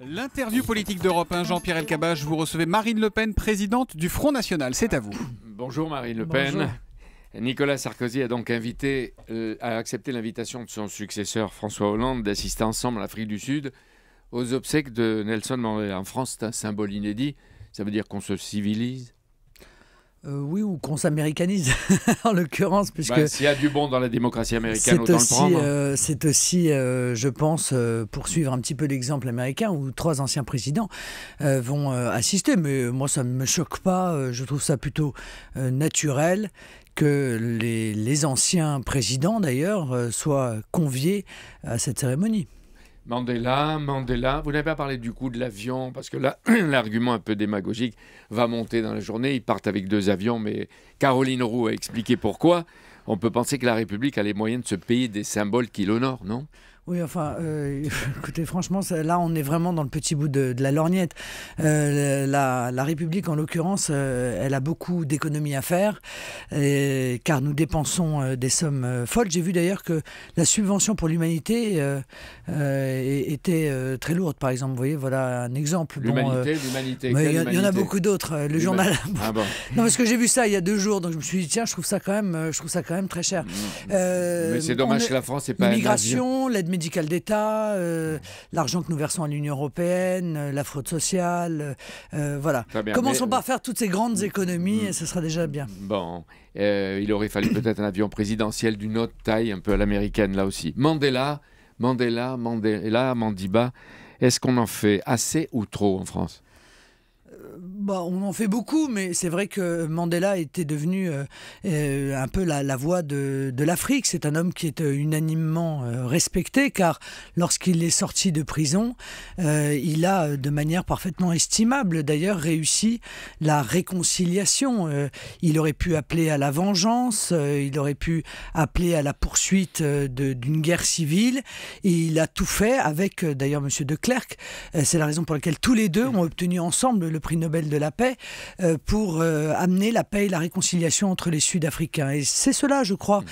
L'interview politique d'Europe 1, Jean-Pierre Elkabbach, vous recevez Marine Le Pen, présidente du Front National. C'est à vous. Bonjour Marine Le Pen. Bonjour. Nicolas Sarkozy a donc accepté l'invitation de son successeur François Hollande d'assister ensemble à l'Afrique du Sud aux obsèques de Nelson Mandela. En France, c'est un symbole inédit. Ça veut dire qu'on se civilise. Oui, ou qu'on s'américanise, en l'occurrence, puisque S'il y a du bon dans la démocratie américaine, autant le prendre. c'est aussi, je pense, poursuivre un petit peu l'exemple américain, où 3 anciens présidents vont assister. Mais moi, ça ne me choque pas. Je trouve ça plutôt naturel que les anciens présidents, d'ailleurs, soient conviés à cette cérémonie. Mandela, vous n'avez pas parlé du coup de l'avion, parce que là, l'argument un peu démagogique va monter dans la journée. Ils partent avec 2 avions, mais Caroline Roux a expliqué pourquoi. On peut penser que la République a les moyens de se payer des symboles qui l'honorent, non ? Oui, enfin, écoutez, franchement, là, on est vraiment dans le petit bout de la lorgnette. La République, en l'occurrence, elle a beaucoup d'économies à faire, car nous dépensons des sommes folles. J'ai vu d'ailleurs que la subvention pour l'humanité était très lourde, par exemple. Vous voyez, voilà un exemple. L'humanité. Mais il y en a beaucoup d'autres. Le journal. Ah bon. Non, parce que j'ai vu ça il y a 2 jours, donc je me suis dit, tiens, je trouve ça quand même très cher. Mais c'est dommage que la France n'ait pas un avion. L'immigration, l'aide médicale d'État, l'argent que nous versons à l'Union européenne, la fraude sociale, voilà. Commençons par faire toutes ces grandes économies et ce sera déjà bien. Bon, il aurait fallu peut-être un avion présidentiel d'une autre taille, un peu à l'américaine là aussi. Mandela, Mandiba, est-ce qu'on en fait assez ou trop en France ? On en fait beaucoup, mais c'est vrai que Mandela était devenu un peu la voix de l'Afrique. C'est un homme qui est unanimement respecté, car lorsqu'il est sorti de prison, il a, de manière parfaitement estimable, d'ailleurs, réussi la réconciliation. Il aurait pu appeler à la vengeance, il aurait pu appeler à la poursuite d'une guerre civile, et il a tout fait avec, d'ailleurs, M. de Klerk. C'est la raison pour laquelle tous les deux ont obtenu ensemble le prix Nobel de la paix pour amener la paix et la réconciliation entre les Sud-Africains. Et c'est cela, je crois,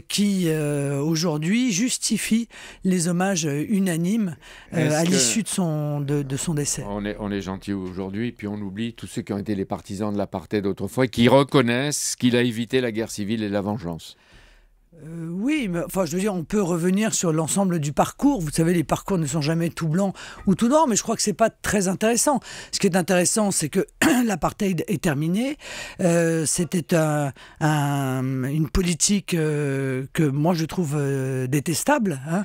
qui aujourd'hui justifie les hommages unanimes à l'issue de son décès. On est gentil aujourd'hui, puis on oublie tous ceux qui ont été les partisans de l'apartheid d'autrefois et qui reconnaissent qu'il a évité la guerre civile et la vengeance. Oui, mais enfin, je veux dire, on peut revenir sur l'ensemble du parcours. Vous savez, les parcours ne sont jamais tout blancs ou tout noirs, mais je crois que c'est pas très intéressant. Ce qui est intéressant, c'est que l'apartheid est terminé. C'était une politique que moi je trouve détestable, hein.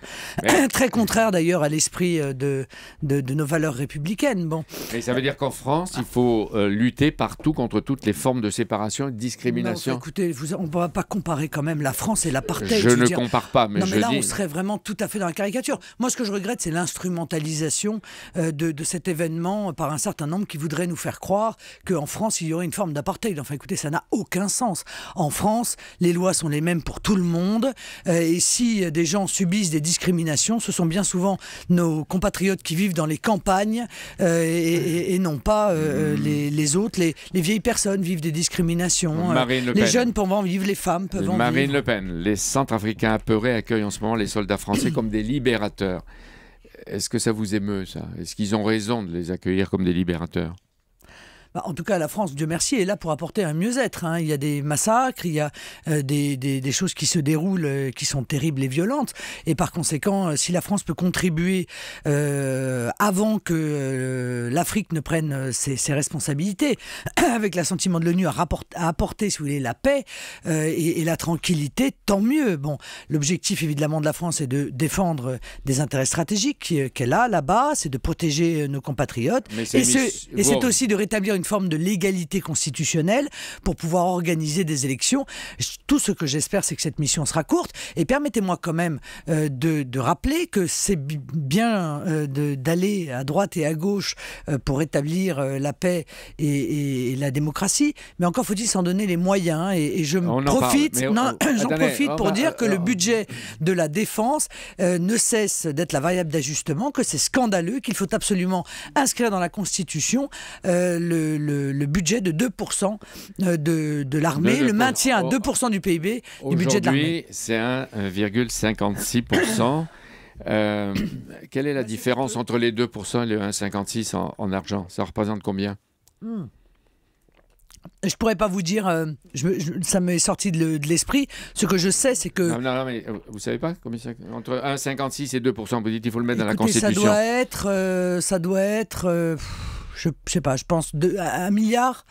Très contraire d'ailleurs à l'esprit de nos valeurs républicaines. Bon. Et ça veut dire qu'en France, il faut lutter partout contre toutes les formes de séparation et de discrimination. Non, écoutez, on ne va pas comparer quand même la France et l'apartheid. Je ne compare pas, mais là, on serait vraiment tout à fait dans la caricature. Moi, ce que je regrette, c'est l'instrumentalisation de cet événement par un certain nombre qui voudraient nous faire croire qu'en France, il y aurait une forme d'apartheid. Enfin, écoutez, ça n'a aucun sens. En France, les lois sont les mêmes pour tout le monde. Et si des gens subissent des discriminations, ce sont bien souvent nos compatriotes qui vivent dans les campagnes et non pas les autres. Les vieilles personnes vivent des discriminations. Les jeunes peuvent en vivre, les femmes peuvent en vivre. Marine Le Pen, les Centrafricains apeurés accueillent en ce moment les soldats français comme des libérateurs. Est-ce que ça vous émeut, ça ? Est-ce qu'ils ont raison de les accueillir comme des libérateurs ? En tout cas, la France, Dieu merci, est là pour apporter un mieux-être, hein. Il y a des massacres, il y a des choses qui se déroulent qui sont terribles et violentes. Et par conséquent, si la France peut contribuer avant que l'Afrique ne prenne ses responsabilités, avec l'assentiment de l'ONU à apporter, si vous voulez, la paix et la tranquillité, tant mieux. Bon, l'objectif évidemment de la France est de défendre des intérêts stratégiques qu'elle a là-bas, c'est de protéger nos compatriotes. Et c'est aussi de rétablir une forme de légalité constitutionnelle pour pouvoir organiser des élections. Tout ce que j'espère, c'est que cette mission sera courte. Et permettez-moi quand même de rappeler que c'est bien d'aller à droite et à gauche pour rétablir la paix et la démocratie. Mais encore faut-il s'en donner les moyens. Et j'en profite pour dire que le budget de la défense ne cesse d'être la variable d'ajustement, que c'est scandaleux, qu'il faut absolument inscrire dans la Constitution le budget de 2% de l'armée, le maintien à 2% du PIB du budget de l'armée. Aujourd'hui, c'est 1,56%. Quelle est la différence entre les 2% et le 1,56 en argent? Ça représente combien? Je pourrais pas vous dire, ça m'est sorti de l'esprit. Ce que je sais, c'est que... Non, mais vous savez pas combien entre 1,56 et 2%, vous dites qu'il faut le mettre dans la Écoutez, Constitution. ça doit être je sais pas, je pense 1 milliard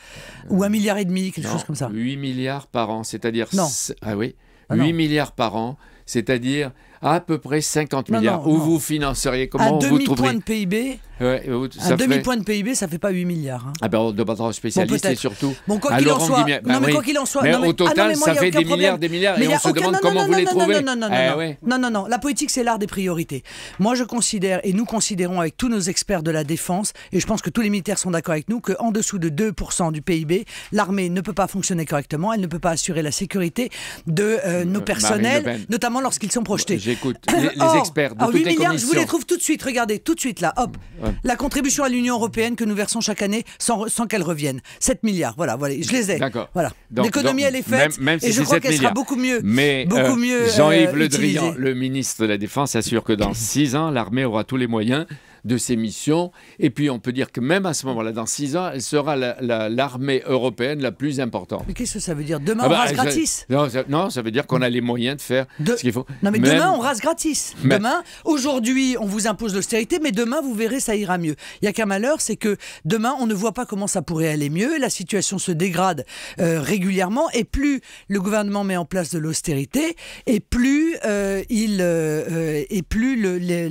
ou 1,5 milliard, quelque chose comme ça. 8 milliards par an, c'est-à-dire... Non. Ah oui, Ah 8 non. milliards par an, c'est-à-dire à peu près 50 milliards. non. Où vous financeriez, Un comment vous demi-point trouveriez... de PIB, Ouais, un demi-point de PIB, ça fait pas 8 milliards. Hein. Ah ben, on demandera aux spécialistes peut-être. et surtout Bon, quoi à qu'il en Laurent soit, Guimier. non, mais oui. quoi qu'il en soit, Mais non, mais- au total, ah non, mais moi, ça y a fait aucun des problème. milliards, des milliards, Mais et y a on se aucun- demande non, comment non, vous les non, trouvez. non, Ah ouais. non, la politique, c'est l'art des priorités. Moi, je considère, et nous considérons avec tous nos experts de la défense, et je pense que tous les militaires sont d'accord avec nous, qu'en dessous de 2% du PIB, l'armée ne peut pas fonctionner correctement, elle ne peut pas assurer la sécurité de nos Marine Le personnels, Pen. notamment lorsqu'ils sont projetés. J'écoute les Or, experts de à toutes 8 les milliards, je vous les commissions. trouve tout de suite, regardez, tout de suite là, hop. Ouais. La contribution à l'Union européenne que nous versons chaque année sans qu'elle revienne. 7 milliards, voilà, je les ai. D'accord. Voilà. Donc, L'économie, elle est faite, même si et je c'est crois 7 qu'elle sera milliards. beaucoup mieux. Mais beaucoup mieux, Jean-Yves Le utilisée. Drian, le ministre de la Défense, assure que dans 6 ans, l'armée aura tous les moyens de ses missions. Et puis, on peut dire que même à ce moment-là, dans 6 ans, elle sera l'armée européenne la plus importante. Mais qu'est-ce que ça veut dire? Demain, Ah on bah, rase gratis. Non, ça veut dire qu'on a les moyens de faire ce qu'il faut. Non, mais Même- demain, on rase gratis. Mais- Demain, aujourd'hui, on vous impose l'austérité, mais demain, vous verrez, ça ira mieux. Il n'y a qu'un malheur, c'est que demain, on ne voit pas comment ça pourrait aller mieux. La situation se dégrade régulièrement, et plus le gouvernement met en place de l'austérité, et plus,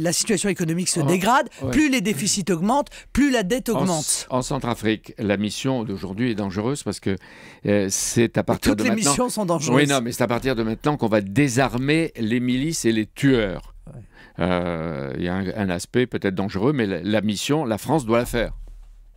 la situation économique se dégrade, ouais. plus les déficits augmentent, plus la dette augmente. En Centrafrique, la mission d'aujourd'hui est dangereuse parce que c'est à partir Toutes de les maintenant... missions sont dangereuses. Oui, non, mais c'est à partir de maintenant qu'on va désarmer les milices et les tueurs. Il y a un aspect peut-être dangereux, mais la mission, la France doit la faire.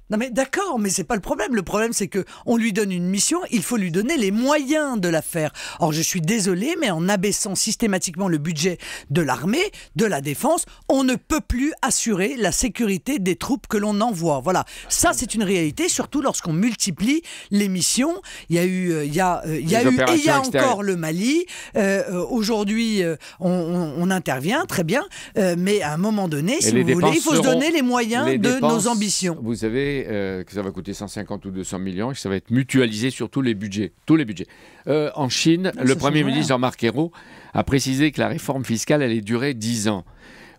Non mais d'accord, mais c'est pas le problème. Le problème, c'est que on lui donne une mission, il faut lui donner les moyens de la faire. Or, je suis désolé, mais en abaissant systématiquement le budget de l'armée, de la défense, on ne peut plus assurer la sécurité des troupes que l'on envoie. Voilà, ça c'est une réalité, surtout lorsqu'on multiplie les missions. Il y a eu, il y a encore le Mali. Aujourd'hui, on intervient, très bien, mais à un moment donné, si vous voulez, il faut se donner les moyens de nos ambitions. Vous savez que ça va coûter 150 ou 200 millions et que ça va être mutualisé sur tous les budgets. Tous les budgets. En Chine, le Premier ministre Jean-Marc Ayrault a précisé que la réforme fiscale allait durer 10 ans.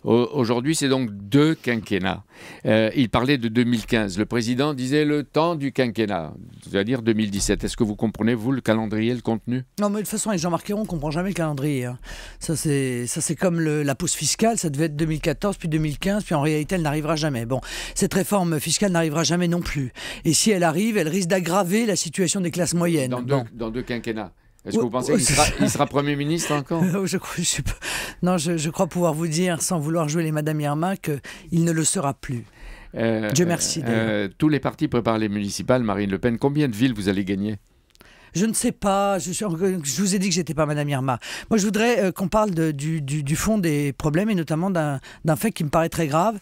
Aujourd'hui, c'est donc 2 quinquennats. Il parlait de 2015. Le président disait le temps du quinquennat, c'est-à-dire 2017. Est-ce que vous comprenez, vous, le calendrier, le contenu? Non, mais de toute façon, avec Jean-Marc Ayrault, on ne comprend jamais le calendrier. Hein. Ça, c'est comme la pause fiscale. Ça devait être 2014, puis 2015, puis en réalité, elle n'arrivera jamais. Bon, cette réforme fiscale n'arrivera jamais non plus. Et si elle arrive, elle risque d'aggraver la situation des classes moyennes. Dans 2 quinquennats. Est-ce que vous pensez qu'il sera Premier ministre encore? Je crois pouvoir vous dire, sans vouloir jouer les Madame Irma, qu'il ne le sera plus. Dieu merci. Tous les partis préparent les municipales. Marine Le Pen, combien de villes vous allez gagner? Je ne sais pas, je vous ai dit que j'étais pas Madame Irma. Moi, je voudrais qu'on parle du fond des problèmes, et notamment d'un fait qui me paraît très grave.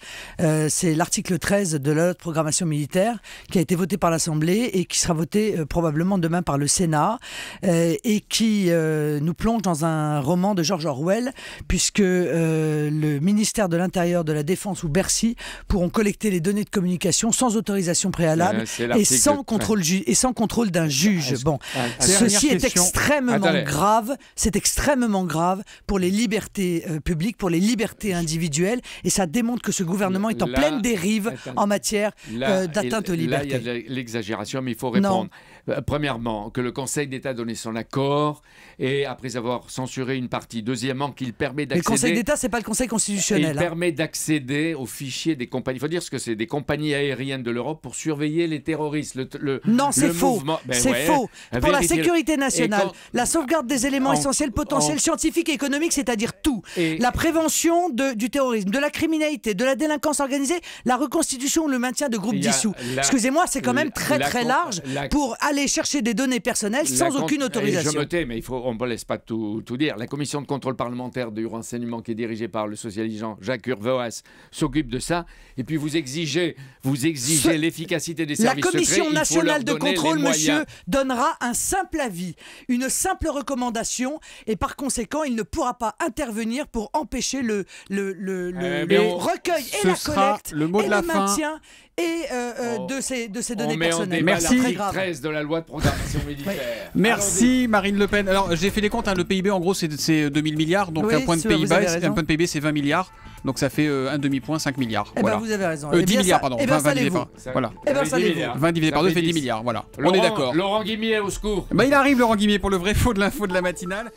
C'est l'article 13 de la loi de programmation militaire qui a été voté par l'Assemblée et qui sera voté probablement demain par le Sénat, et qui nous plonge dans un roman de George Orwell, puisque le ministère de l'Intérieur, de la Défense ou Bercy pourront collecter les données de communication sans autorisation préalable et sans contrôle d'un juge. Bon. Ceci est extrêmement grave. C'est extrêmement grave pour les libertés publiques, pour les libertés individuelles, et ça démontre que ce gouvernement est en pleine dérive en matière d'atteinte aux libertés. Là, il y a de l'exagération, mais il faut répondre. Premièrement, que le Conseil d'État a donné son accord, et après avoir censuré une partie. Deuxièmement, qu'il permet d'accéder... Le Conseil d'État, c'est pas le Conseil constitutionnel. Il permet d'accéder aux fichiers des compagnies. Il faut dire ce que c'est, des compagnies aériennes de l'Europe pour surveiller les terroristes. Non, c'est faux. Mouvement... C'est faux. Pour la sécurité nationale, la sauvegarde des éléments essentiels, potentiels, scientifiques et économiques, c'est-à-dire tout. La prévention du terrorisme, de la criminalité, de la délinquance organisée, la reconstitution ou le maintien de groupes dissous. Excusez-moi, c'est quand même très large pour aller chercher des données personnelles sans aucune autorisation. Je me tais, mais on ne laisse pas tout dire. La commission de contrôle parlementaire du renseignement qui est dirigée par le socialiste Jacques Urvoas s'occupe de ça. Et puis vous exigez l'efficacité des services secrets. La Commission nationale de contrôle, monsieur, donnera un simple avis, une simple recommandation, et par conséquent, il ne pourra pas intervenir pour empêcher le recueil et la collecte le mot et de la le fin. maintien de ces données personnelles. Merci. L'article 13 de la loi de programmation militaire. Merci Marine Le Pen. Alors j'ai fait les comptes, le PIB en gros c'est 2000 milliards, donc oui, un point de PIB c'est 20 milliards, donc ça fait un demi-point 5 milliards. Voilà. Vous avez raison. 10 milliards pardon, 20 divisé par 20 divisé par 2 fait 10 milliards, voilà. On est d'accord. Laurent Guimier au secours. Il arrive Laurent Guimier pour le vrai faux de l'info de la matinale.